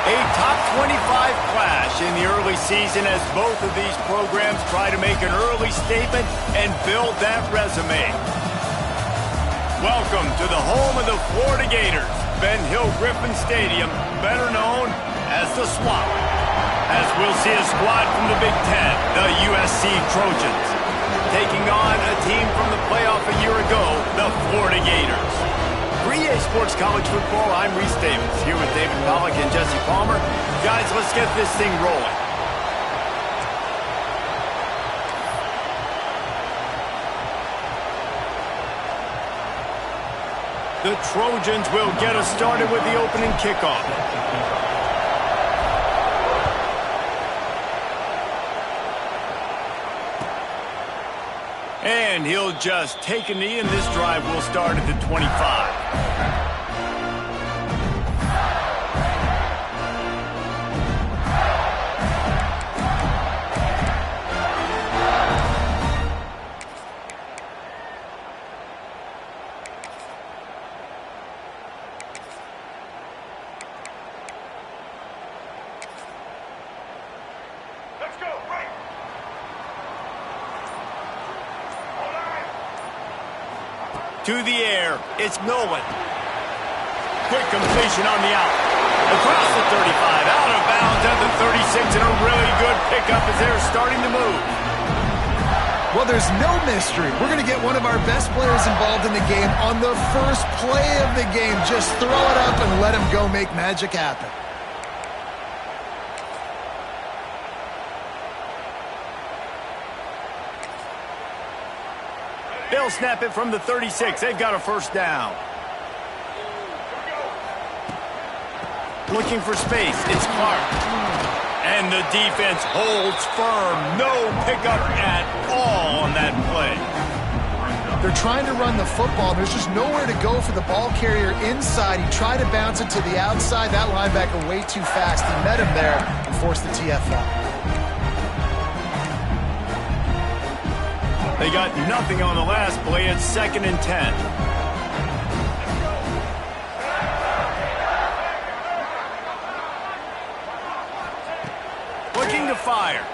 A top 25 clash in the early season as both of these programs try to make an early statement and build that resume. Welcome to the home of the Florida Gators, Ben Hill Griffin Stadium, better known as the Swamp. As we'll see a squad from the Big Ten, the USC Trojans, taking on a team from the playoff a year ago, the Florida Gators. For EA Sports College Football, I'm Reese Davis, here with David Pollack and Jesse Palmer. Guys, let's get this thing rolling. The Trojans will get us started with the opening kickoff. And he'll just take a knee, and this drive will start at the 25. To the air, it's Nolan. Quick completion on the out. Across the 35, out of bounds at the 36, and a really good pickup as they're starting to move. Well, there's no mystery. We're going to get one of our best players involved in the game on the first play of the game. Just throw it up and let him go make magic happen. They'll snap it from the 36. They've got a first down. Looking for space. It's Clark. And the defense holds firm. No pickup at all on that play. They're trying to run the football. There's just nowhere to go for the ball carrier inside. He tried to bounce it to the outside. That linebacker way too fast. He met him there and forced the TFL. They got nothing on the last play. It's 2nd and 10. Looking to fire.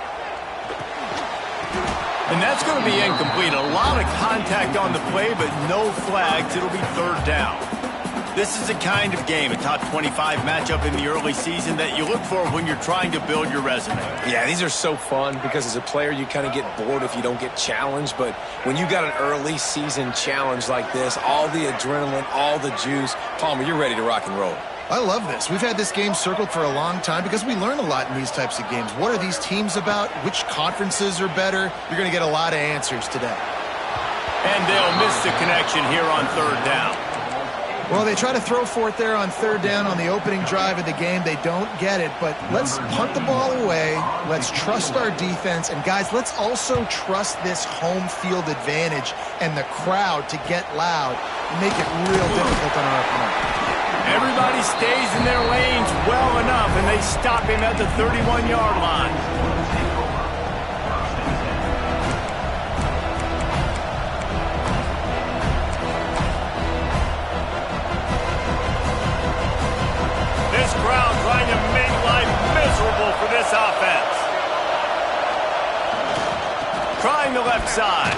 And that's going to be incomplete. A lot of contact on the play, but no flags. It'll be 3rd down. This is the kind of game, a top 25 matchup in the early season, that you look for when you're trying to build your resume. Yeah, these are so fun because as a player, you kind of get bored if you don't get challenged. But when you got an early season challenge like this, all the adrenaline, all the juice, Palmer, you're ready to rock and roll. I love this. We've had this game circled for a long time because we learn a lot in these types of games. What are these teams about? Which conferences are better? You're going to get a lot of answers today. And they'll miss the connection here on 3rd down. Well, they try to throw for it there on 3rd down on the opening drive of the game. They don't get it, but let's punt the ball away. Let's trust our defense. And, guys, let's also trust this home field advantage and the crowd to get loud and make it real difficult on our opponent. Everybody stays in their lanes well enough, and they stop him at the 31-yard line. Crowd trying to make life miserable for this offense. Trying the left side.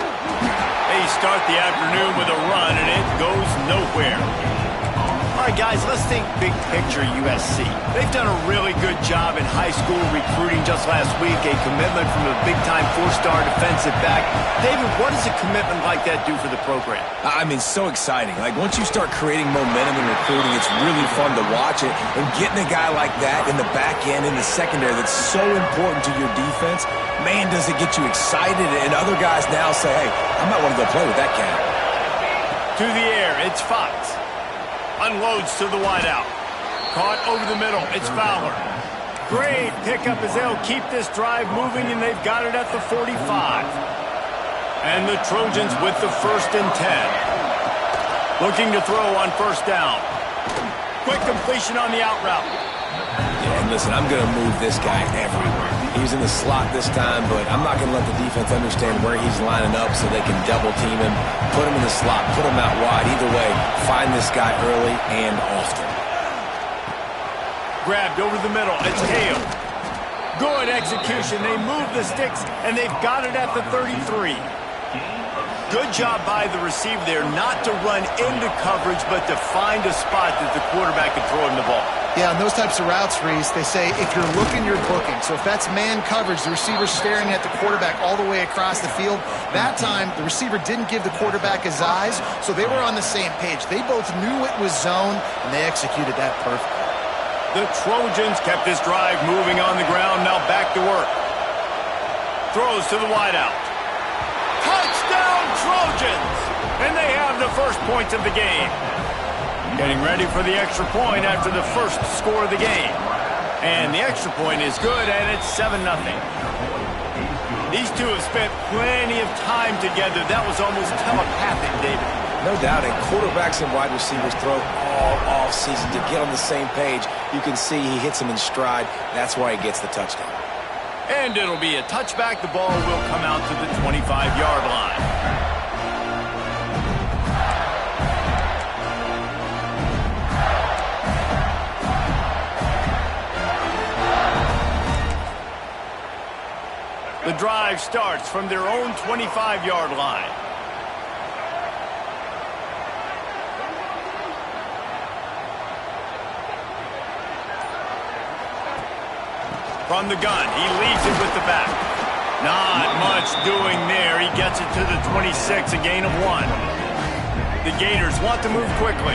They start the afternoon with a run, and it goes nowhere. All right, guys, let's think big picture USC. They've done a really good job in high school recruiting just last week, a commitment from a big-time 4-star defensive back. David, what does a commitment like that do for the program? I mean, so exciting. Like, once you start creating momentum in recruiting, it's really fun to watch it. And getting a guy like that in the back end, in the secondary, that's so important to your defense, man, does it get you excited. And other guys now say, hey, I might want to go play with that cat. To the air, it's Fox. Unloads to the wideout. Caught over the middle. It's Fowler. Great pickup as they'll keep this drive moving, and they've got it at the 45. And the Trojans with the 1st and 10. Looking to throw on 1st down. Quick completion on the out route. Yeah, and listen, I'm going to move this guy everywhere. He's in the slot this time, but I'm not going to let the defense understand where he's lining up so they can double team him, put him in the slot, put him out wide. Either way, find this guy early and often. grabbed over the middle. It's Hale. Good execution. They move the sticks, and they've got it at the 33. Good job by the receiver there not to run into coverage, but to find a spot that the quarterback can throw him the ball. Yeah, on those types of routes, Reese, they say if you're looking, you're booking. So if that's man coverage, the receiver's staring at the quarterback all the way across the field. That time, the receiver didn't give the quarterback his eyes, so they were on the same page. They both knew it was zone, and they executed that perfectly. The Trojans kept this drive moving on the ground. Now back to work. Throws to the wideout. Touchdown, Trojans! And they have the first points of the game. Getting ready for the extra point after the first score of the game. And the extra point is good, and it's 7-0. These two have spent plenty of time together. That was almost telepathic, David. No doubt, and quarterbacks and wide receivers throw all offseason to get on the same page. You can see he hits him in stride. That's why he gets the touchdown. And it'll be a touchback. The ball will come out to the 25-yard line. The drive starts from their own 25-yard line. From the gun, he leads it with the back. Not much doing there. He gets it to the 26, a gain of 1. The Gators want to move quickly.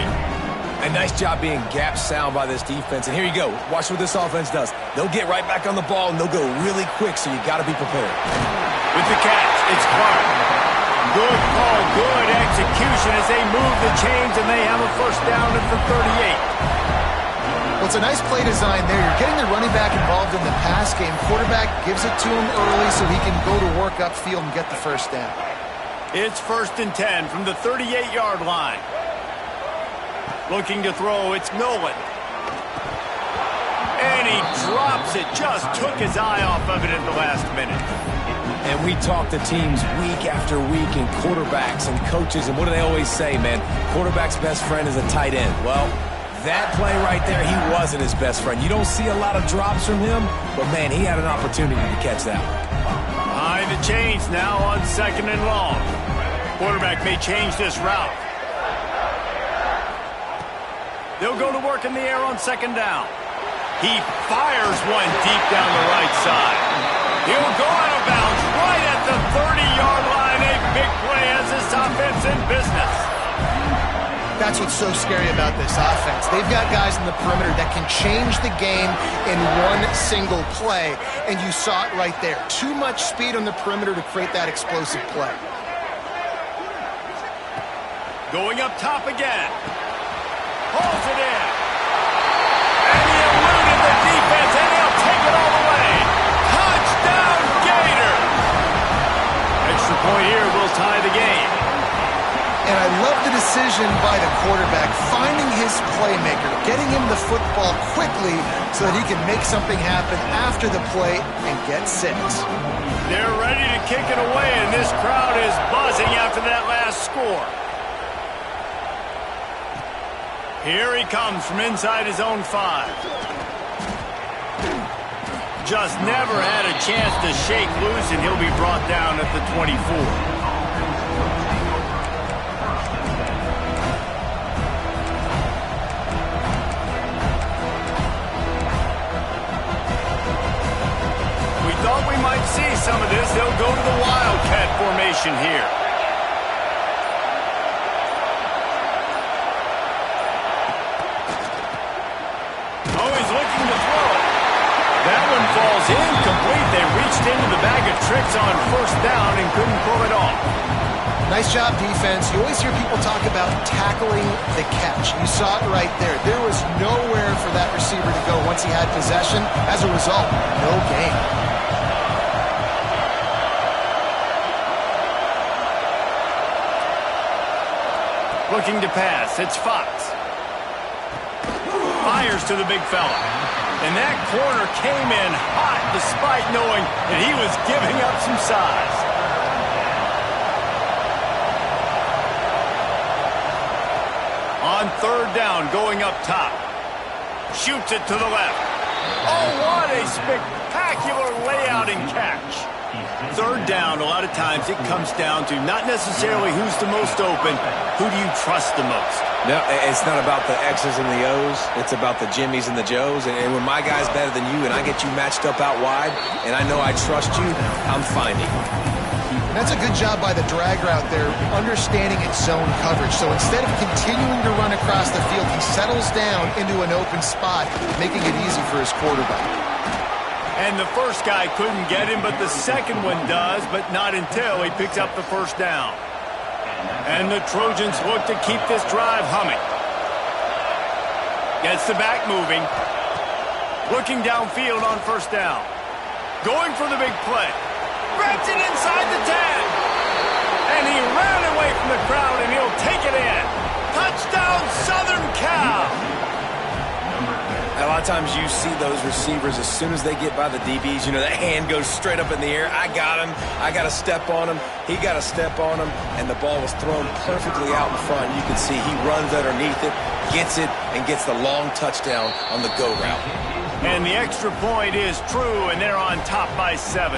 A nice job being gap sound by this defense. And here you go. Watch what this offense does. They'll get right back on the ball, and they'll go really quick, so you got to be prepared. With the catch, it's Clark. Good call, good execution as they move the chains, and they have a first down at the 38. Well, it's a nice play design there. You're getting the running back involved in the pass game. Quarterback gives it to him early so he can go to work upfield and get the first down. It's 1st and 10 from the 38-yard line. Looking to throw, it's Nolan. And he drops it. Just took his eye off of it at the last minute. And we talk to teams week after week and quarterbacks and coaches, and what do they always say, man? Quarterback's best friend is a tight end. Well, that play right there, he wasn't his best friend. You don't see a lot of drops from him, but, man, he had an opportunity to catch that one. Behind the chains now on 2nd and long. Quarterback may change this route. They'll go to work in the air on 2nd down. He fires one deep down the right side. He'll go out of bounds right at the 30-yard line. A big play as this offense in business. That's what's so scary about this offense. They've got guys in the perimeter that can change the game in one single play, and you saw it right there. Too much speed on the perimeter to create that explosive play. Going up top again. Pulls it in. And he eluded the defense, and he'll take it all the way. Touchdown, Gator! Extra point here will tie the game. And I love the decision by the quarterback, finding his playmaker, getting him the football quickly so that he can make something happen after the play and get 6. They're ready to kick it away, and this crowd is buzzing after that last score. Here he comes from inside his own 5. Just never had a chance to shake loose, and he'll be brought down at the 24. We thought we might see some of this. They'll go to the Wildcat formation here. Falls incomplete. They reached into the bag of tricks on 1st down and couldn't pull it off. Nice job, defense. You always hear people talk about tackling the catch. You saw it right there. There was nowhere for that receiver to go once he had possession. As a result, no gain. Looking to pass. It's Fox. Fires to the big fella. And that corner came in hot despite knowing that he was giving up some size. On 3rd down, going up top. Shoots it to the left. Oh, what a spectacular layout and catch. Third down, a lot of times it comes down to not necessarily who's the most open, who do you trust the most? No, it's not about the X's and the O's. It's about the Jimmies and the Joes. And when my guy's better than you and I get you matched up out wide and I know I trust you, I'm finding. And that's a good job by the drag route there, understanding its zone coverage. So instead of continuing to run across the field, he settles down into an open spot, making it easy for his quarterback. And the first guy couldn't get him, but the second one does, but not until he picks up the first down. And the Trojans look to keep this drive humming. Gets the back moving. Looking downfield on first down. Going for the big play. Grabs it inside the 10. And he ran away from the crowd, and he'll take it in. Touchdown, Southern Cal. A lot of times you see those receivers, as soon as they get by the DBs, you know, that hand goes straight up in the air. I got him. I got to step on him. He got to step on him. And the ball was thrown perfectly out in front. You can see he runs underneath it, gets it, and gets the long touchdown on the go route. And the extra point is true, and they're on top by 7.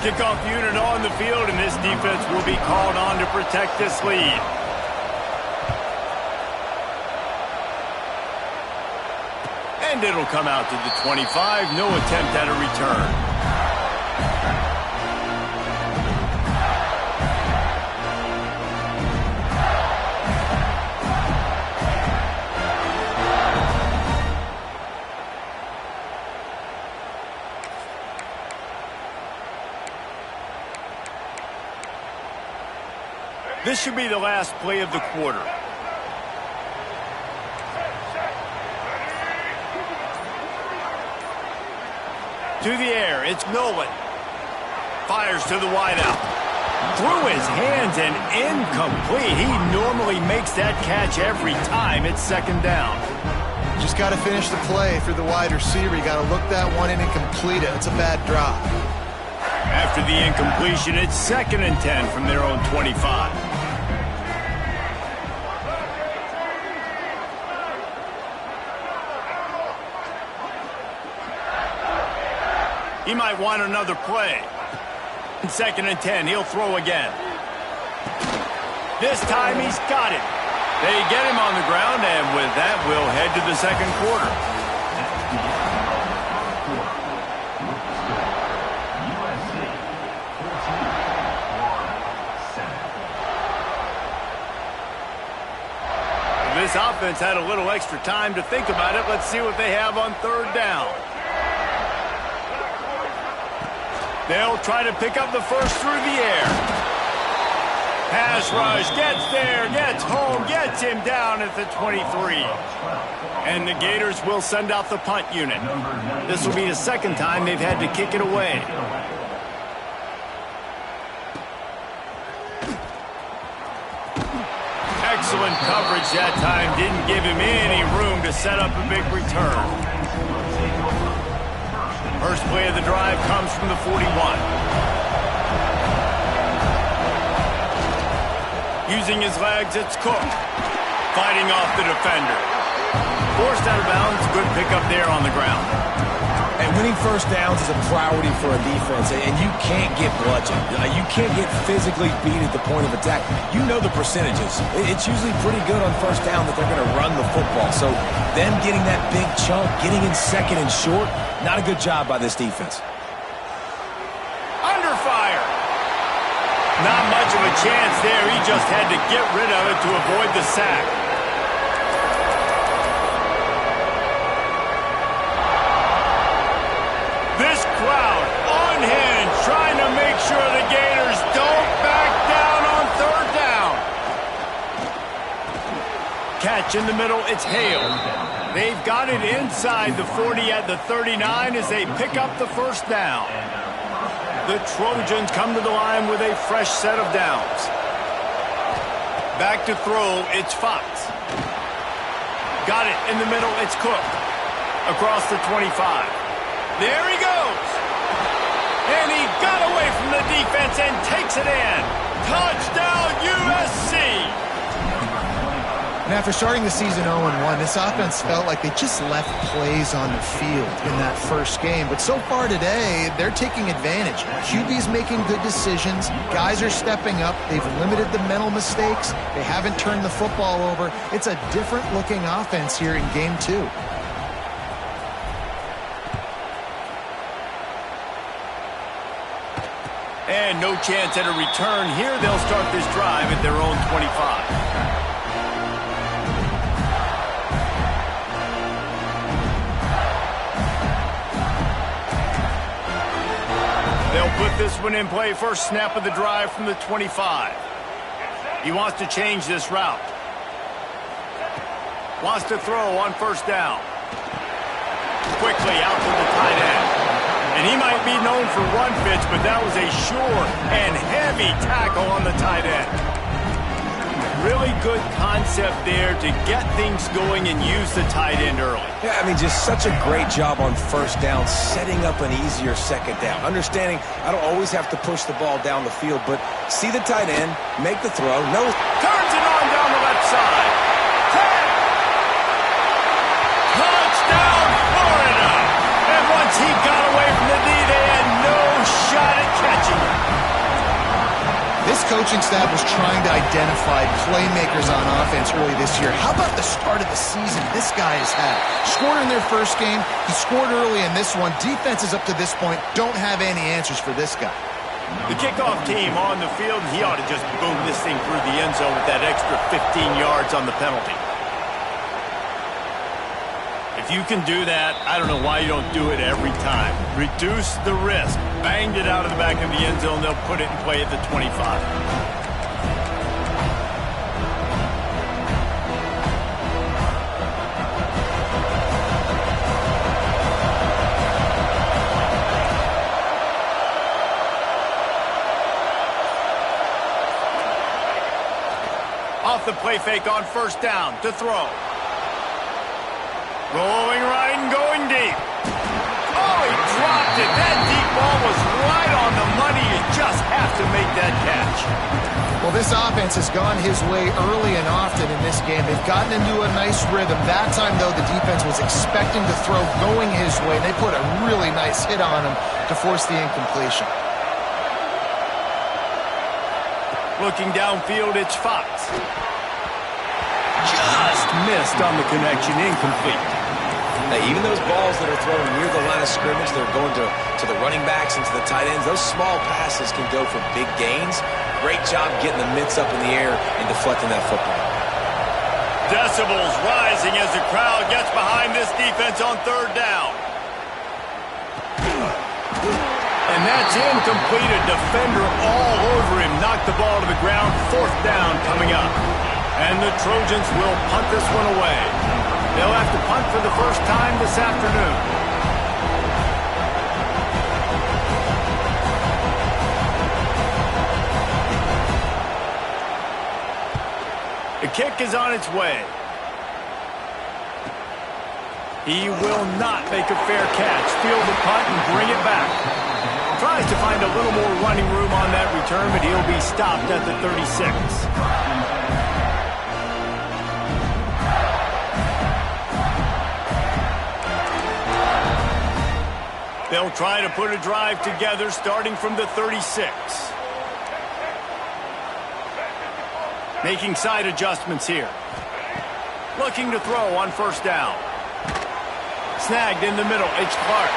Kickoff unit on the field, and this defense will be called on to protect this lead. And it'll come out to the 25. No attempt at a return. This should be the last play of the quarter. To the air, it's Nolan. Fires to the wideout. Through his hands and incomplete. He normally makes that catch every time. It's second down. Just got to finish the play for the wide receiver. You got to look that one in and complete it. It's a bad drop. After the incompletion, it's 2nd and 10 from their own 25. He might want another play. 2nd and 10, he'll throw again. This time he's got it. They get him on the ground, and with that, we'll head to the second quarter. This offense had a little extra time to think about it. Let's see what they have on third down. They'll try to pick up the first through the air. Pass rush, gets there, gets home, gets him down at the 23. And the Gators will send out the punt unit. This will be the second time they've had to kick it away. Excellent coverage that time. Didn't give him any room to set up a big return. First play of the drive comes from the 41. Using his legs, it's Cook. Fighting off the defender. Forced out of bounds. Good pickup there on the ground. And winning first downs is a priority for a defense, and you can't get bludgeoned. You can't get physically beat at the point of attack. You know the percentages. It's usually pretty good on first down that they're going to run the football. So them getting that big chunk, getting in second and short, not a good job by this defense. Under fire. Not much of a chance there. He just had to get rid of it to avoid the sack. This crowd unhinged, trying to make sure the Gators don't back down on third down. Catch in the middle, it's Hale. They've got it inside the 40 at the 39 as they pick up the first down. The Trojans come to the line with a fresh set of downs. Back to throw, it's Fox. Got it in the middle, it's Cook. Across the 25. There he goes. And he got away from the defense and takes it in. Touchdown, USC. And after starting the season 0-1, this offense felt like they just left plays on the field in that first game. But so far today, they're taking advantage. QB's making good decisions. Guys are stepping up. They've limited the mental mistakes. They haven't turned the football over. It's a different-looking offense here in Game 2. And no chance at a return here. They'll start this drive at their own 25. They'll put this one in play. First snap of the drive from the 25. He wants to change this route. Wants to throw on first down. Quickly out to the tight end. And he might be known for run fits, but that was a sure and heavy tackle on the tight end. Really good concept there to get things going and use the tight end early. Yeah, I mean, just such a great job on first down, setting up an easier second down. Understanding I don't always have to push the ball down the field, but see the tight end, make the throw. Turns it on down the left side. Touchdown, Florida! And once he got away from the knee, they had no shot at catching him. This coaching staff was trying to identify playmakers on offense early this year. How about the start of the season this guy has had? Scored in their first game. He scored early in this one. Defenses up to this point don't have any answers for this guy. The kickoff team on the field, he ought to just boom this thing through the end zone with that extra 15 yards on the penalty. If you can do that, I don't know why you don't do it every time. Reduce the risk. Banged it out of the back of the end zone. They'll put it in play at the 25. Off the play fake on first down to throw. Going right and going deep. Oh, he dropped it. That deep ball was right on the money. You just have to make that catch. Well, this offense has gone his way early and often in this game. They've gotten into a nice rhythm. That time, though, the defense was expecting to throw going his way. They put a really nice hit on him to force the incompletion. Looking downfield, it's Fox. Just missed on the connection, incomplete. Now, even those balls that are thrown near the line of scrimmage, they're going to the running backs and to the tight ends, those small passes can go for big gains. Great job getting the mitts up in the air and deflecting that football. Decibels rising as the crowd gets behind this defense on third down. And that's incomplete. A defender all over him. Knocked the ball to the ground. Fourth down coming up. And the Trojans will punt this one away. They'll have to punt for the first time this afternoon. The kick is on its way. He will not make a fair catch. Field the punt and bring it back. Tries to find a little more running room on that return, but he'll be stopped at the 36. They'll try to put a drive together starting from the 36. Making side adjustments here. Looking to throw on first down. Snagged in the middle. It's Clark.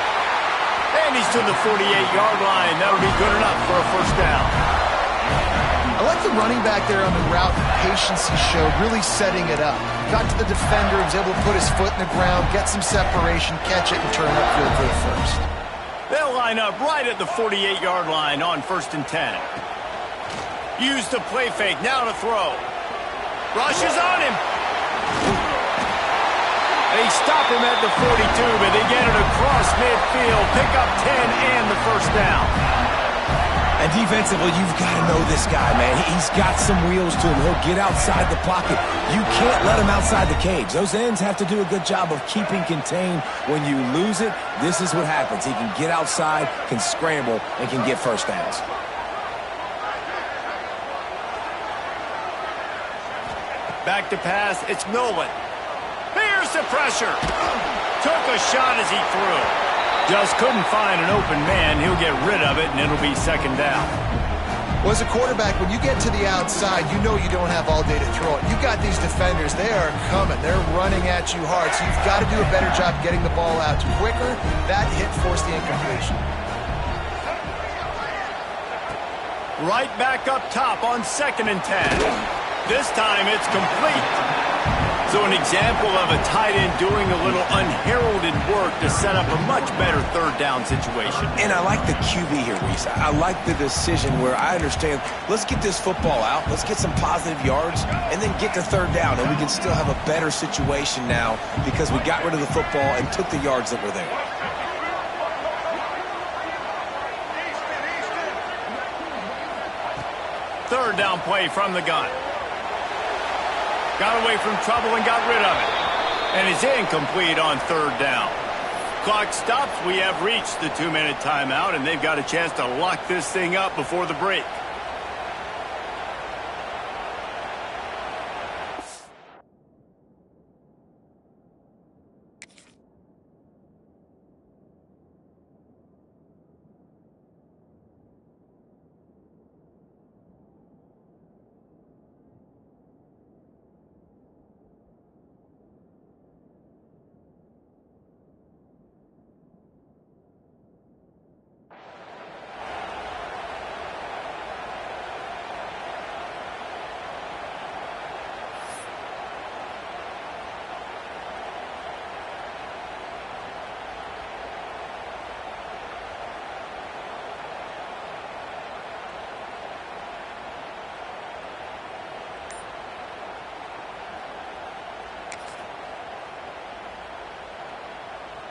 And he's to the 48-yard line. That'll be good enough for a first down. I like the running back there on the route, the patience he showed, really setting it up. Got to the defender, was able to put his foot in the ground, get some separation, catch it, and turn upfield for the first. They'll line up right at the 48-yard line on 1st and 10. Use the play fake, now to throw. Rushes on him. They stop him at the 42, but they get it across midfield. Pick up 10 and the first down. And defensively, you've got to know this guy, man. He's got some wheels to him. He'll get outside the pocket. You can't let him outside the cage. Those ends have to do a good job of keeping contained. When you lose it, this is what happens. He can get outside, can scramble, and can get first downs. Back to pass, it's Nolan. Here's the pressure. Took a shot as he threw. Just couldn't find an open man. He'll get rid of it, and it'll be second down. Well, as a quarterback, when you get to the outside, you know you don't have all day to throw it. You've got these defenders. They are coming. They're running at you hard, so you've got to do a better job getting the ball out quicker. That hit forced the incompletion. Right back up top on 2nd and 10. This time it's complete. So an example of a tight end doing a little unheralded work to set up a much better third down situation. And I like the QB here, Reese. I like the decision where I understand, let's get this football out, let's get some positive yards, and then get to third down, and we can still have a better situation now because we got rid of the football and took the yards that were there. Third down play from the gun. Got away from trouble and got rid of it. And is incomplete on third down. Clock stops. We have reached the 2-minute timeout, and they've got a chance to lock this thing up before the break.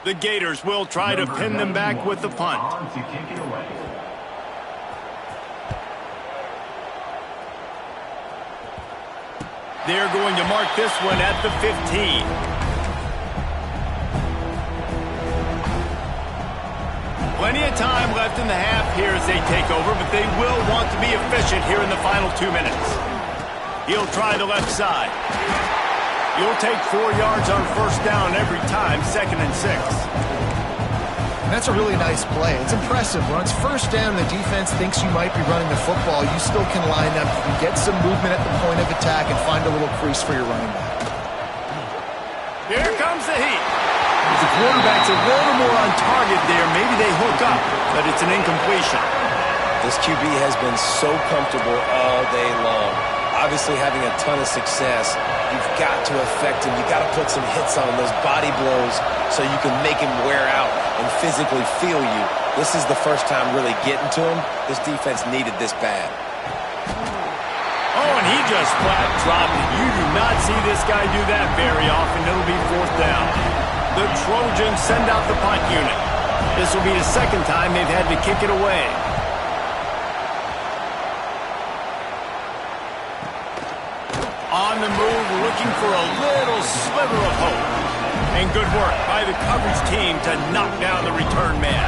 The Gators will try to pin them back with the punt. They're going to mark this one at the 15. Plenty of time left in the half here as they take over, but they will want to be efficient here in the final 2 minutes. He'll try the left side. You'll take 4 yards on first down every time, 2nd and 6. And that's a really nice play. It's impressive. When it's first down and the defense thinks you might be running the football, you still can line up. You can get some movement at the point of attack and find a little crease for your running back. Here comes the heat. The quarterback's a little more on target there. Maybe they hook up, but it's an incompletion. This QB has been so comfortable all day long. Obviously having a ton of success. You've got to affect him. You've got to put some hits on him, those body blows, so you can make him wear out and physically feel you. This is the first time really getting to him. This defense needed this bad. Oh, and he just flat dropped it. You do not see this guy do that very often. It'll be 4th down. The Trojans send out the punt unit. This will be the second time they've had to kick it away. On the move, looking for a little sliver of hope. And good work by the coverage team to knock down the return man.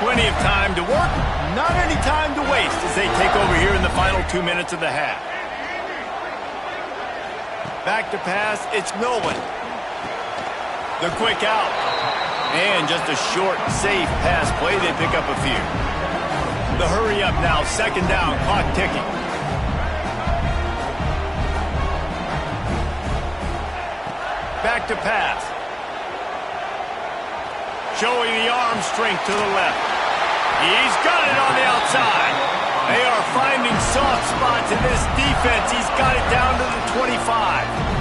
Plenty of time to work, not any time to waste as they take over here in the final 2 minutes of the half. Back to pass, it's Nolan. The quick out. And just a short, safe pass play, they pick up a few. The hurry up now, 2nd down, clock ticking. Back to pass. Showing the arm strength to the left. He's got it on the outside. They are finding soft spots in this defense. He's got it down to the 25.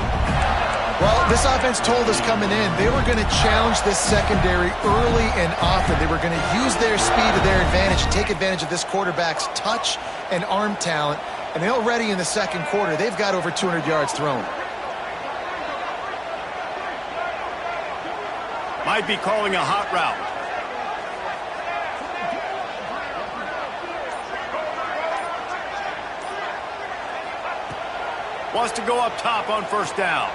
Well, this offense told us coming in they were going to challenge this secondary early and often. They were going to use their speed to their advantage and take advantage of this quarterback's touch and arm talent. And already in the second quarter, they've got over 200 yards thrown. Might be calling a hot route. Wants to go up top on first down.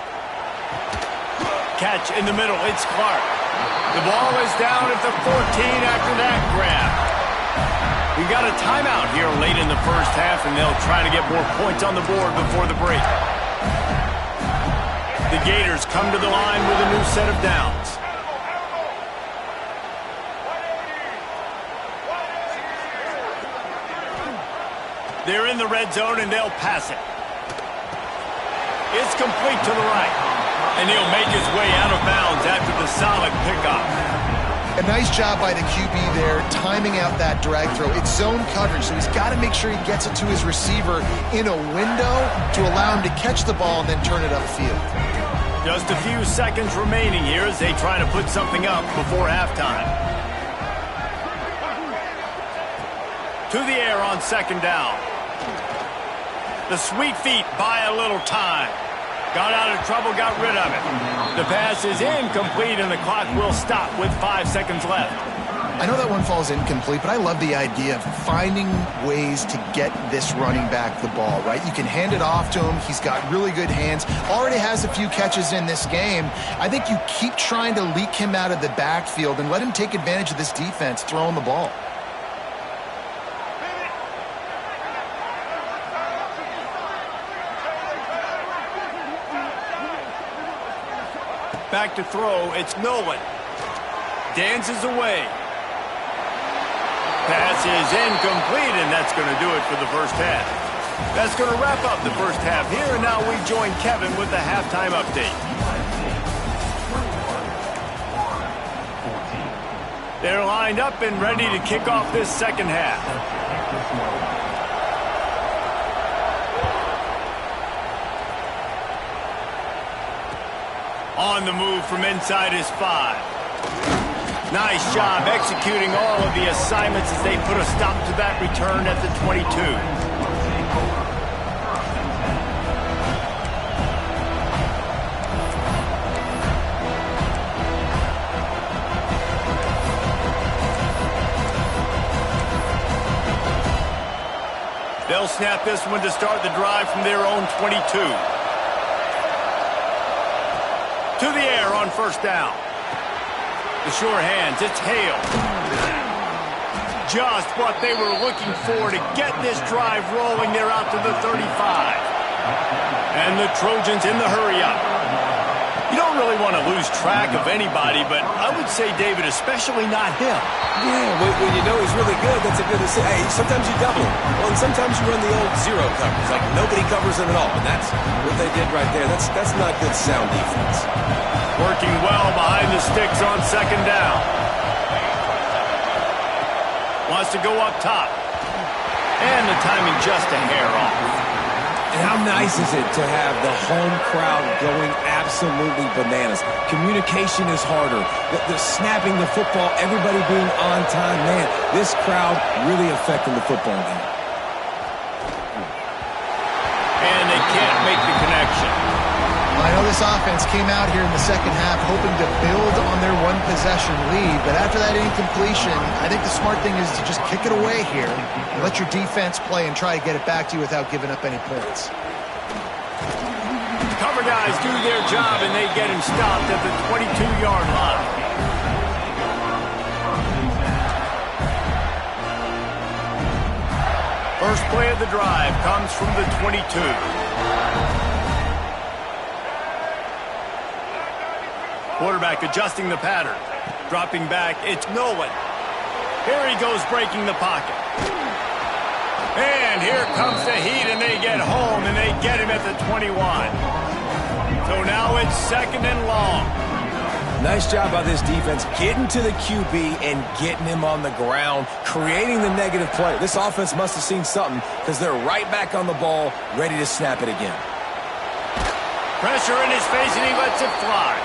Catch in the middle. It's Clark. The ball is down at the 14 after that grab. We got a timeout here late in the first half, and they'll try to get more points on the board before the break. The Gators come to the line with a new set of downs. They're in the red zone, and they'll pass it. It's complete to the right. And he'll make his way out of bounds after the solid pickup. A nice job by the QB there, timing out that drag throw. It's zone coverage, so he's got to make sure he gets it to his receiver in a window to allow him to catch the ball and then turn it upfield. Just a few seconds remaining here as they try to put something up before halftime. To the air on second down. The sweet feet buy a little time. Got out of trouble, got rid of it. The pass is incomplete, and the clock will stop with 5 seconds left. I know that one falls incomplete, but I love the idea of finding ways to get this running back the ball, right? You can hand it off to him. He's got really good hands. Already has a few catches in this game. I think you keep trying to leak him out of the backfield and let him take advantage of this defense throwing the ball. Back to throw, it's Nolan. Dances away. Pass is incomplete, and that's going to do it for the first half. That's going to wrap up the first half here, and now we join Kevin with the halftime update. They're lined up and ready to kick off this second half. On the move from inside his 5. Nice job executing all of the assignments as they put a stop to that return at the 22. They'll snap this one to start the drive from their own 22. To the air on first down. The sure hands, it's Hale. Just what they were looking for to get this drive rolling. They're out to the 35. And the Trojans in the hurry-up. You don't really want to lose track of anybody, but I would say, David, especially not him. Yeah, when you know he's really good, that's a good to say. Hey, sometimes you double him. Well, and sometimes you run the old zero coverage, like nobody covers him at all. And that's what they did right there. That's not good sound defense. Working well behind the sticks on second down. Wants to go up top. And the timing just a hair off. And how nice is it to have the home crowd going absolutely bananas? Communication is harder. The snapping the football, everybody being on time. Man, this crowd really affecting the football game. And they can't make the connection. I know this offense came out here in the second half hoping to build on their one-possession lead, but after that incompletion, I think the smart thing is to just kick it away here and let your defense play and try to get it back to you without giving up any points. Cover guys do their job, and they get him stopped at the 22-yard line. First play of the drive comes from the 22. Quarterback adjusting the pattern. Dropping back, it's Nolan. Here he goes breaking the pocket. And here comes the heat, and they get home, and they get him at the 21. So now it's second and long. Nice job by this defense getting to the QB and getting him on the ground, creating the negative play. This offense must have seen something because they're right back on the ball, ready to snap it again. Pressure in his face, and he lets it fly.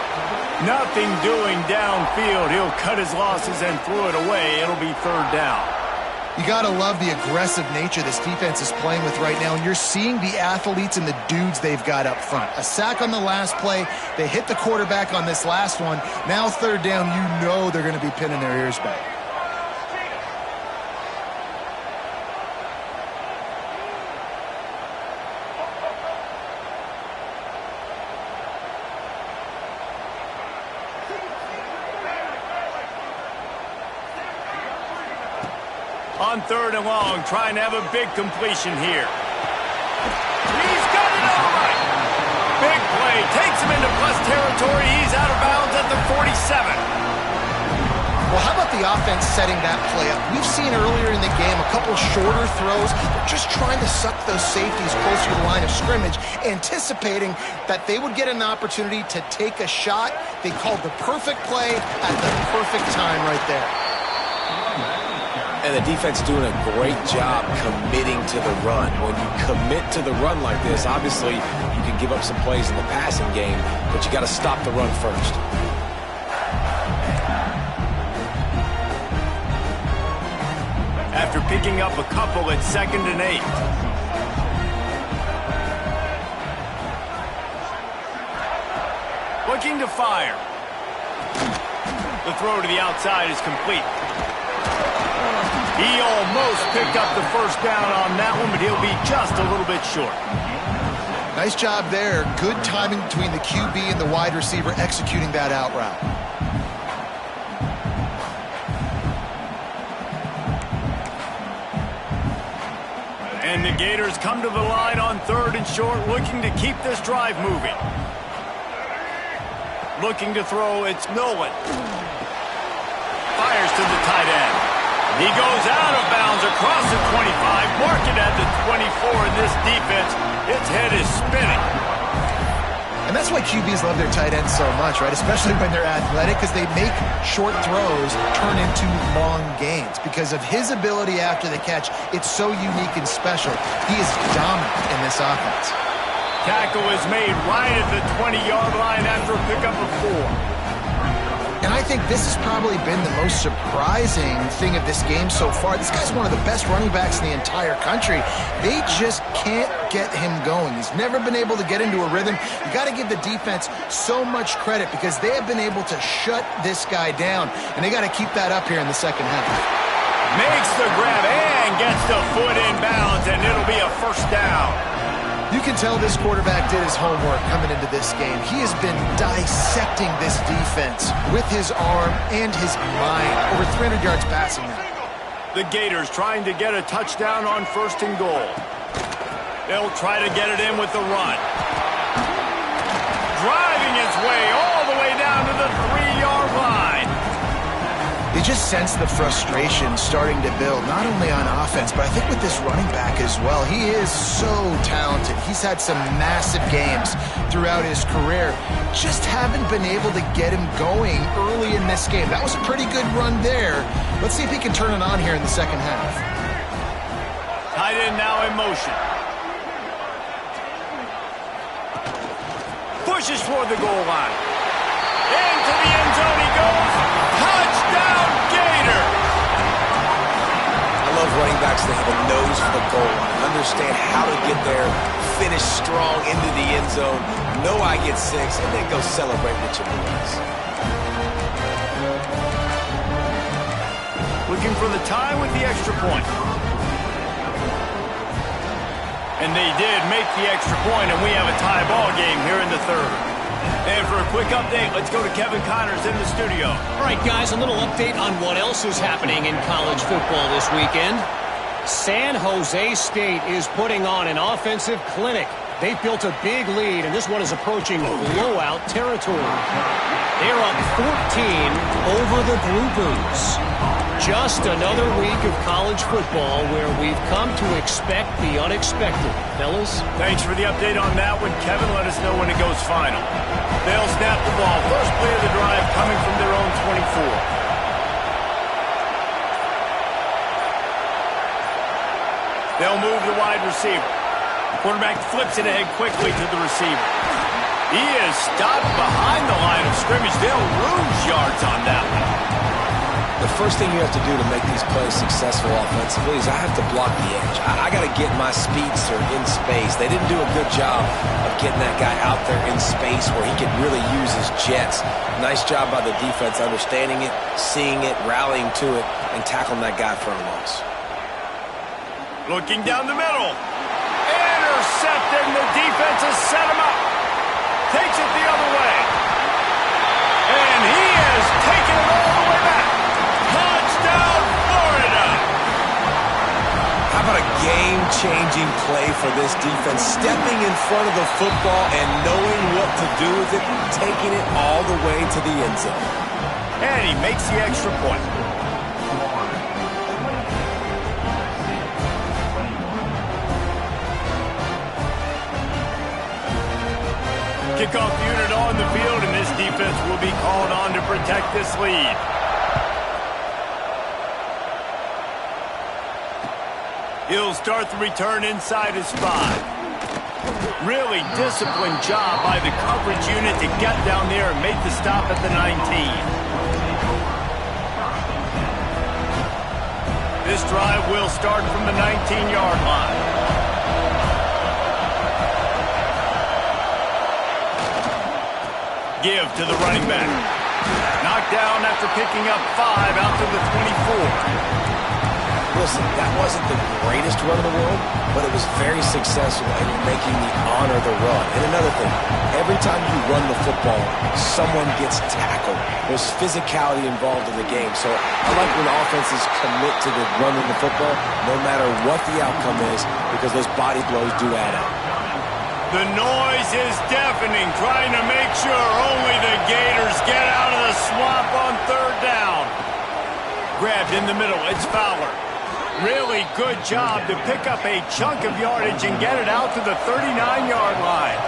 Nothing doing downfield. He'll cut his losses and throw it away. It'll be third down. You got to love the aggressive nature this defense is playing with right now, and you're seeing the athletes and the dudes they've got up front. A sack on the last play. They hit the quarterback on this last one. Now third down, you know they're going to be pinning their ears back. On 3rd and long, trying to have a big completion here. He's got it all right. Big play. Takes him into plus territory. He's out of bounds at the 47. Well, how about the offense setting that play up? We've seen earlier in the game a couple shorter throws. They're just trying to suck those safeties closer to the line of scrimmage, anticipating that they would get an opportunity to take a shot. They called the perfect play at the perfect time right there. And the defense doing a great job committing to the run. When you commit to the run like this, obviously you can give up some plays in the passing game, but you got to stop the run first. After picking up a couple at 2nd and 8. Looking to fire. The throw to the outside is complete. He almost picked up the first down on that one, but he'll be just a little bit short. Nice job there. Good timing between the QB and the wide receiver executing that out route. And the Gators come to the line on 3rd and short, looking to keep this drive moving. Looking to throw, it's Nolan. Fires to the tight end. He goes out of bounds across the 25, mark it at the 24, and this defense, its head is spinning. And that's why QBs love their tight ends so much, right? Especially when they're athletic, because they make short throws turn into long gains. Because of his ability after the catch, it's so unique and special. He is dominant in this offense. Tackle is made right at the 20-yard line after a pickup of 4. And I think this has probably been the most surprising thing of this game so far. This guy's one of the best running backs in the entire country. They just can't get him going. He's never been able to get into a rhythm. You got to give the defense so much credit because they have been able to shut this guy down. And they got to keep that up here in the second half. Makes the grab and gets the foot in bounds, and it'll be a first down. You can tell this quarterback did his homework coming into this game. He has been dissecting this defense with his arm and his mind. Over 300 yards passing now. The Gators trying to get a touchdown on 1st and goal. They'll try to get it in with the run. Driving its way all the way down to the 3-yard line. You just sense the frustration starting to build, not only on offense, but I think with this running back as well. He is so talented. He's had some massive games throughout his career. Just haven't been able to get him going early in this game. That was a pretty good run there. Let's see if he can turn it on here in the second half. Tight end now in motion. Pushes toward the goal line. Into the end zone he goes. Touchdown, Gator! I love running backs that have a nose for the goal line. Understand how to get there, finish strong into the end zone, know I get 6, and then go celebrate with your boys. Looking for the tie with the extra point. And they did make the extra point, and we have a tie ball game here in the 3rd. And for a quick update, let's go to Kevin Connors in the studio. All right, guys, a little update on what else is happening in college football this weekend. San Jose State is putting on an offensive clinic. They've built a big lead, and this one is approaching blowout territory. They're up 14 over the Blue Boots. Just another week of college football where we've come to expect the unexpected. Fellas? Thanks for the update on that one. Kevin, let us know when it goes final. They'll snap the ball. First play of the drive coming from their own 24. They'll move the wide receiver. The quarterback flips it ahead quickly to the receiver. He is stopped behind the line of scrimmage. They'll lose yards on that one. The first thing you have to do to make these plays successful offensively is I have to block the edge. I got to get my speedster in space. They didn't do a good job of getting that guy out there in space where he could really use his jets. Nice job by the defense understanding it, seeing it, rallying to it, and tackling that guy for a loss. Looking down the middle. Intercepted, and the defense has set him up. Takes it the other way. And he has taken it all the way back. Touchdown, Florida! game-changing play for this defense, stepping in front of the football and knowing what to do with it, taking it all the way to the end zone. And he makes the extra point. Kickoff unit on the field, and this defense will be called on to protect this lead. He'll start the return inside his 5. Really disciplined job by the coverage unit to get down there and make the stop at the 19. This drive will start from the 19-yard line. Give to the running back. Knocked down after picking up 5 out to the 24. Listen, that wasn't the greatest run in the world, but it was very successful, and you're making the honor the run. And another thing, every time you run the football, someone gets tackled. There's physicality involved in the game. So I like when offenses commit to the running the football, no matter what the outcome is, because those body blows do add up. The noise is deafening, trying to make sure only the Gators get out of the swamp on 3rd down. Grabbed in the middle, it's Fowler. Really good job to pick up a chunk of yardage and get it out to the 39-yard line.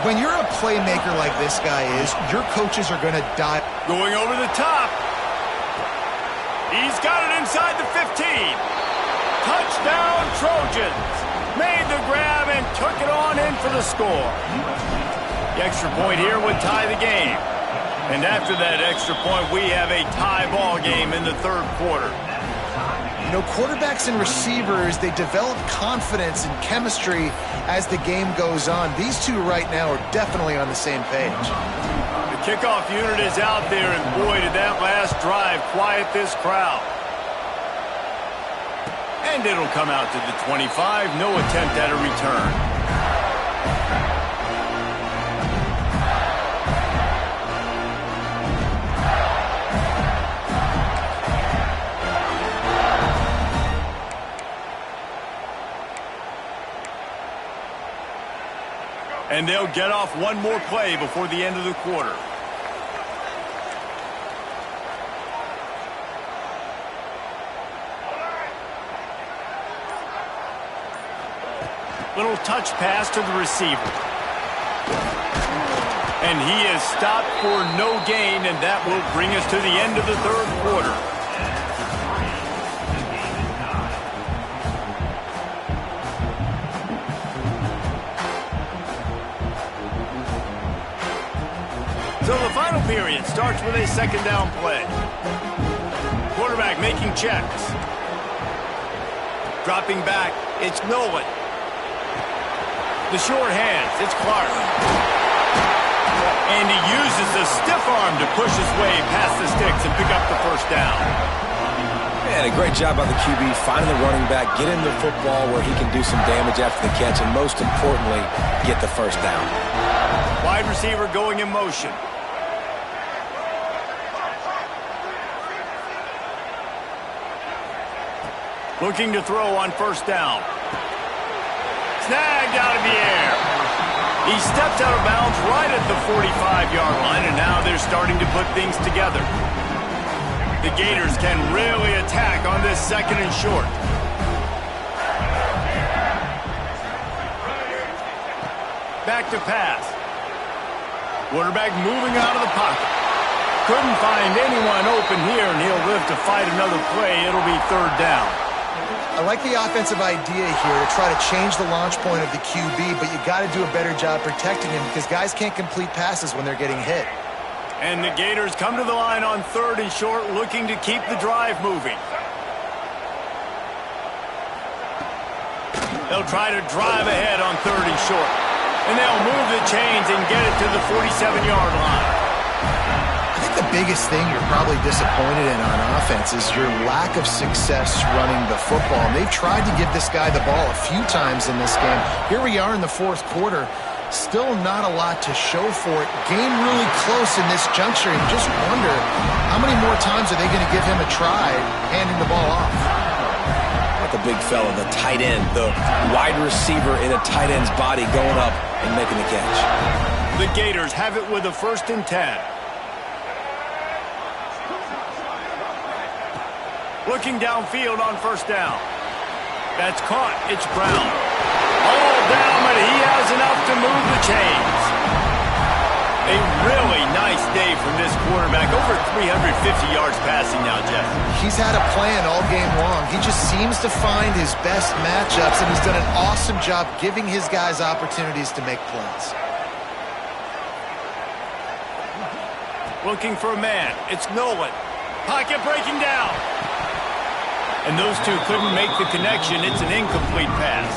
When you're a playmaker like this guy is, your coaches are going to die. Going over the top. He's got it inside the 15. Touchdown, Trojans. Made the grab and took it on in for the score. The extra point here would tie the game. And after that extra point, we have a tie ball game in the 3rd quarter. You know, quarterbacks and receivers, they develop confidence and chemistry as the game goes on. These two right now are definitely on the same page. The kickoff unit is out there, and boy, did that last drive quiet this crowd. And it'll come out to the 25. No attempt at a return. And they'll get off one more play before the end of the quarter. Little touch pass to the receiver. And he is stopped for no gain, and that will bring us to the end of the 3rd quarter. So the final period starts with a 2nd down play. Quarterback making checks. Dropping back, it's Nolan. The short hands, it's Clark. And he uses the stiff arm to push his way past the sticks and pick up the 1st down. Man, a great job by the QB finding the running back, getting the football where he can do some damage after the catch, and most importantly, get the 1st down. Wide receiver going in motion. Looking to throw on 1st down. Snagged out of the air. He stepped out of bounds right at the 45-yard line, and now they're starting to put things together. The Gators can really attack on this 2nd and short. Back to pass. Quarterback moving out of the pocket. Couldn't find anyone open here, and he'll live to fight another play. It'll be 3rd down. I like the offensive idea here to try to change the launch point of the QB, but you got to do a better job protecting him because guys can't complete passes when they're getting hit. And the Gators come to the line on 3rd and short, looking to keep the drive moving. They'll try to drive ahead on 3rd and short. And they'll move the chains and get it to the 47-yard line. I think the biggest thing you're probably disappointed in on offense is your lack of success running the football. And they've tried to give this guy the ball a few times in this game. Here we are in the 4th quarter. Still not a lot to show for it. Game really close in this juncture. And just wonder how many more times are they going to give him a try handing the ball off. The big fella, the tight end, the wide receiver in a tight end's body going up and making the catch. The Gators have it with a 1st and 10. Looking downfield on 1st down. That's caught. It's Brown. All down, but he has enough to move the chains. A really nice day from this quarterback. Over 350 yards passing now, Jeff. He's had a plan all game long. He just seems to find his best matchups, and he's done an awesome job giving his guys opportunities to make plays. Looking for a man. It's Nolan. Pocket breaking down. And those two couldn't make the connection. It's an incomplete pass.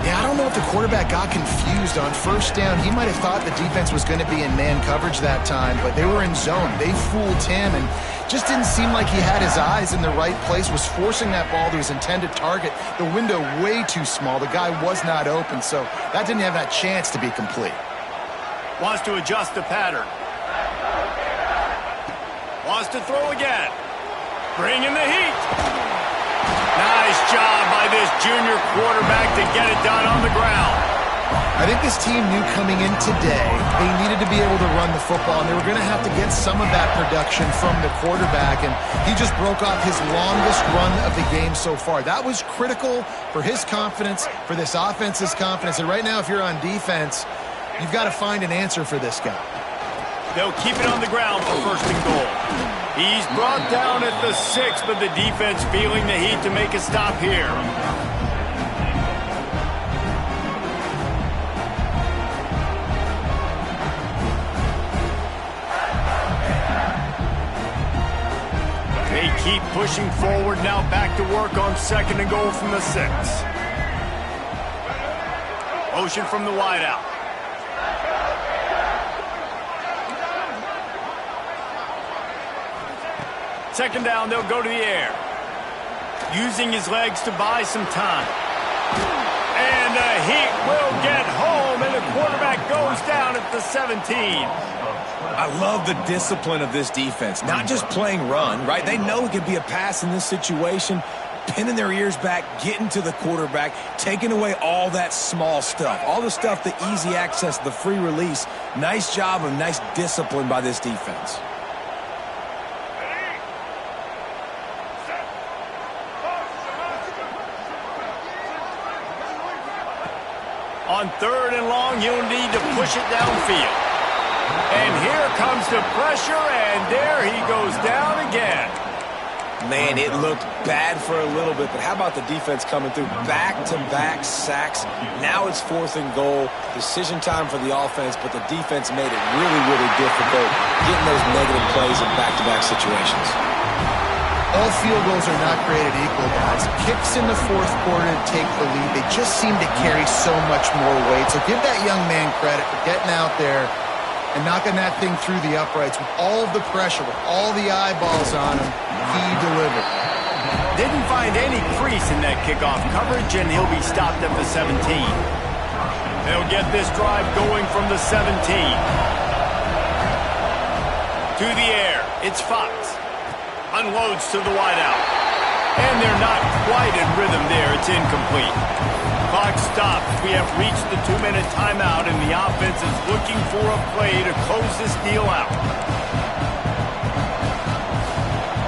Yeah, I don't know if the quarterback got confused on 1st down. He might have thought the defense was going to be in man coverage that time, but they were in zone. They fooled him and just didn't seem like he had his eyes in the right place, was forcing that ball to his intended target. The window way too small. The guy was not open, so that didn't have that chance to be complete. Wants to adjust the pattern. Wants to throw again. Bring in the heat. Nice job by this junior quarterback to get it done on the ground. I think this team knew coming in today they needed to be able to run the football, and they were going to have to get some of that production from the quarterback, and he just broke off his longest run of the game so far. That was critical for his confidence, for this offense's confidence, and right now if you're on defense, you've got to find an answer for this guy. They'll keep it on the ground for 1st and goal. He's brought down at the 6, but the defense feeling the heat to make a stop here. They keep pushing forward now, back to work on 2nd and goal from the 6. Motion from the wideout. Second down, they'll go to the air. Using his legs to buy some time. And the Heat will get home, and the quarterback goes down at the 17. I love the discipline of this defense. Not just playing run, right? They know it could be a pass in this situation. Pinning their ears back, getting to the quarterback, taking away all that small stuff. All the stuff, the easy access, the free release. Nice job of nice discipline by this defense. On 3rd and long, you'll need to push it downfield. And here comes the pressure, and there he goes down again. Man, it looked bad for a little bit, but how about the defense coming through? Back-to-back sacks. Now it's 4th and goal. Decision time for the offense, but the defense made it really, really difficult getting those negative plays in back-to-back situations. All field goals are not created equal, guys. Kicks in the 4th quarter to take the lead. They just seem to carry so much more weight. So give that young man credit for getting out there and knocking that thing through the uprights with all of the pressure, with all the eyeballs on him. He delivered. Didn't find any crease in that kickoff coverage, and he'll be stopped at the 17. They'll get this drive going from the 17. To the air, it's Fox. Unloads to the wideout. And they're not quite in rhythm there. It's incomplete. Clock stops. We have reached the 2-minute timeout, and the offense is looking for a play to close this deal out.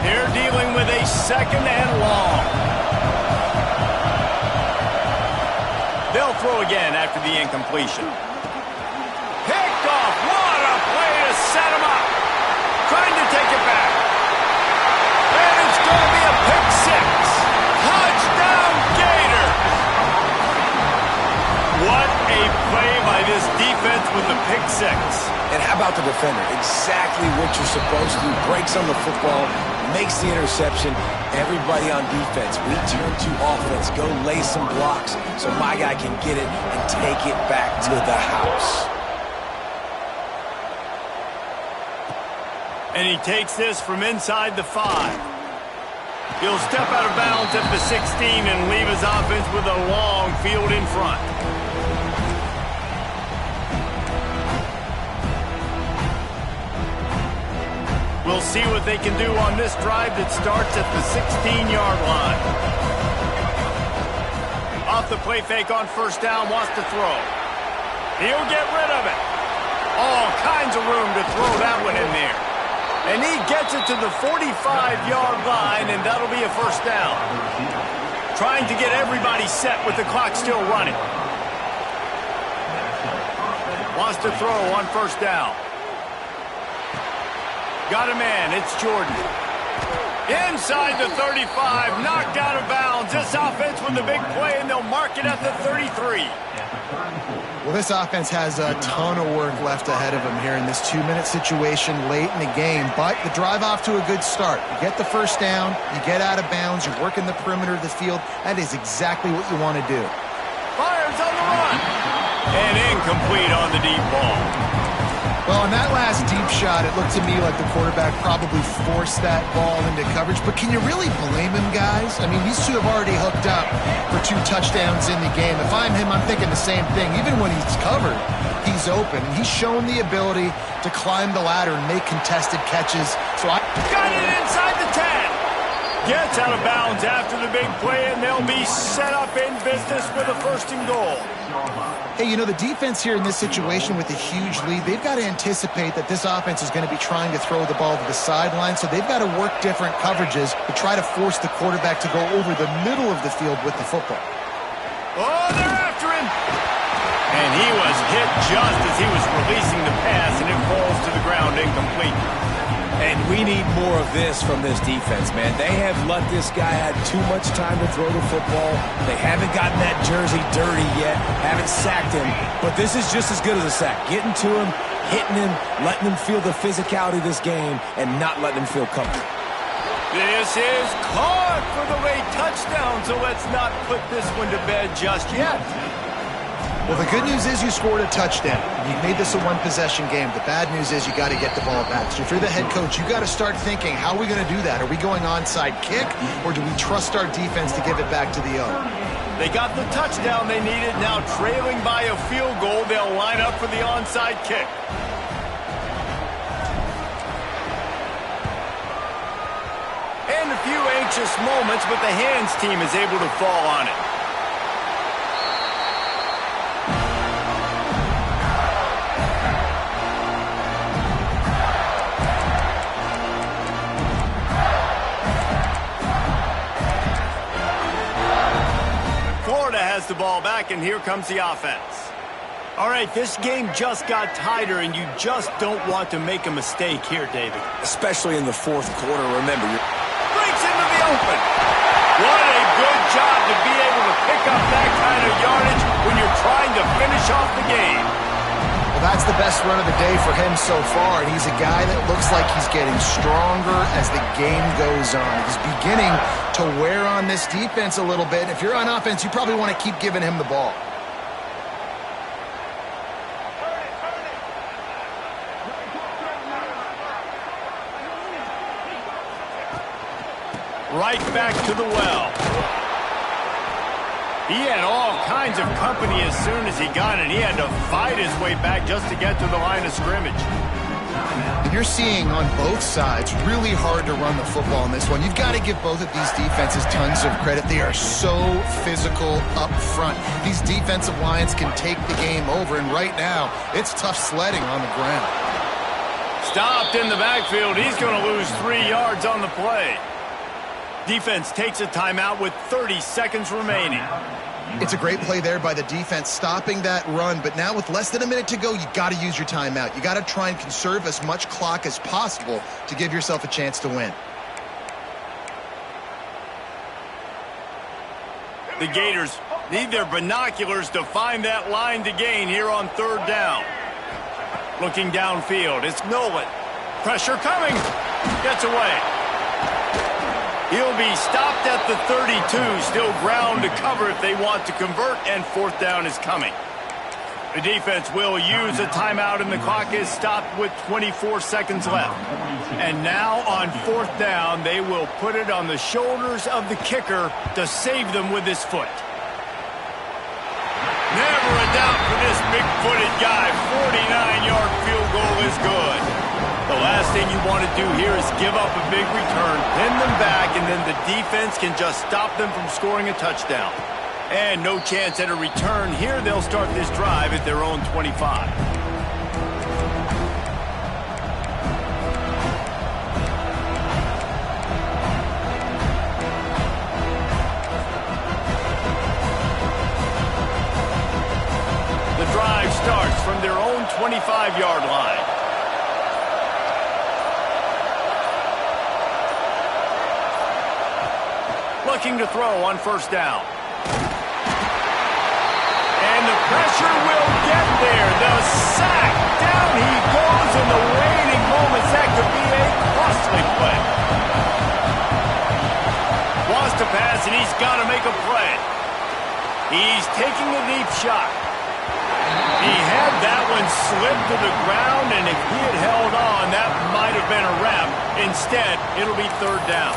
They're dealing with a 2nd and long. They'll throw again after the incompletion. Picked off. What a play to set him up. Trying to take it back. And it's going to be a pick 6. Touchdown, Gators. What a play by this defense with the pick 6. And how about the defender? Exactly what you're supposed to do. Breaks on the football, makes the interception. Everybody on defense, we turn to offense. Go lay some blocks so my guy can get it and take it back to the house. And he takes this from inside the 5. He'll step out of bounds at the 16 and leave his offense with a long field in front. We'll see what they can do on this drive that starts at the 16-yard line. off the play fake on first down, wants to throw. He'll get rid of it. All kinds of room to throw that one in there. And he gets it to the 45-yard line, and that'll be a first down. Trying to get everybody set with the clock still running. Wants to throw on first down. Got a man. It's Jordan. Inside the 35, knocked out of bounds. This offense with the big play, and they'll mark it at the 33. Well, this offense has a ton of work left ahead of them here in this 2-minute situation late in the game, but the drive off to a good start. You get the first down, you get out of bounds, you're working the perimeter of the field. That is exactly what you want to do. Fires on the run. And incomplete on the deep ball. Well, on that last deep shot, it looked to me like the quarterback probably forced that ball into coverage. But can you really blame him, guys? I mean, these two have already hooked up for 2 touchdowns in the game. If I'm him, I'm thinking the same thing. Even when he's covered, he's open. He's shown the ability to climb the ladder and make contested catches. So I got it inside the 10. Gets out of bounds after the big play, and they'll be set up in business with a 1st and goal. Hey, you know, the defense here in this situation with a huge lead, they've got to anticipate that this offense is going to be trying to throw the ball to the sideline, so they've got to work different coverages to try to force the quarterback to go over the middle of the field with the football. Oh, they're after him! And he was hit just as he was releasing the pass, and it falls to the ground incomplete. And we need more of this from this defense, man. They have let this guy have too much time to throw the football. They haven't gotten that jersey dirty yet, haven't sacked him. But this is just as good as a sack. Getting to him, hitting him, letting him feel the physicality of this game, and not letting him feel comfortable. This is caught for the late touchdown, so let's not put this one to bed just yet. Well, the good news is you scored a touchdown. You made this a 1-possession game. The bad news is you got to get the ball back. So if you're the head coach, you got to start thinking, how are we going to do that? Are we going onside kick, or do we trust our defense to give it back to the O? They got the touchdown they needed. Now trailing by a field goal, they'll line up for the onside kick. And a few anxious moments, but the hands team is able to fall on it. Has the ball back, and here comes the offense. All right, this game just got tighter, and you just don't want to make a mistake here, David. Especially in the 4th quarter, remember. Breaks into the open. What a good job to be able to pick up that kind of yardage when you're trying to finish off the game. Well, that's the best run of the day for him so far, and he's a guy that looks like he's getting stronger as the game goes on. He's beginning to wear on this defense a little bit. If you're on offense, you probably want to keep giving him the ball. Right back to the well. He had all kinds of company as soon as he got it. He had to fight his way back just to get to the line of scrimmage. And you're seeing on both sides really hard to run the football in this one. You've got to give both of these defenses tons of credit. They are so physical up front. These defensive lines can take the game over, and right now it's tough sledding on the ground. Stopped in the backfield. He's going to lose 3 yards on the play. Defense takes a timeout with 30 seconds remaining. It's a great play there by the defense, stopping that run. But now with less than a minute to go, you got to use your timeout. You got to try and conserve as much clock as possible to give yourself a chance to win. The Gators need their binoculars to find that line to gain here on 3rd down. Looking downfield, it's Nolan. Pressure coming. Gets away. He'll be stopped at the 32. Still ground to cover if they want to convert, and 4th down is coming. The defense will use a timeout, and the clock is stopped with 24 seconds left. And now on 4th down, they will put it on the shoulders of the kicker to save them with his foot. Never a doubt for this big-footed guy. 49-yard field goal is good. The last thing you want to do here is give up a big return, pin them back, and then the defense can just stop them from scoring a touchdown. And no chance at a return here. They'll start this drive at their own 25. The drive starts from their own 25-yard line. Looking to throw on first down. And the pressure will get there. The sack. Down he goes in the waning moments. That could be a costly play. Wants to pass, and he's got to make a play. He's taking a deep shot. He had that one slip to the ground, and if he had held on, that might have been a wrap. Instead, it'll be third down.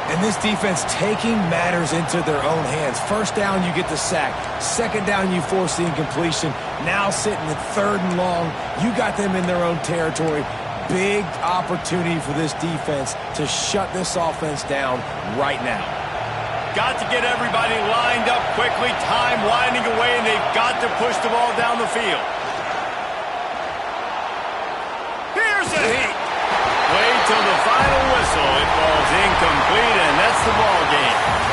And this defense taking matters into their own hands. First down, you get the sack. Second down, you force the incompletion. Now sitting at third and long, you got them in their own territory. Big opportunity for this defense to shut this offense down right now. Got to get everybody lined up quickly. Time winding away, and they've got to push the ball down the field. Here's a hit. Wait till the final whistle. It falls incomplete, and that's the ball game.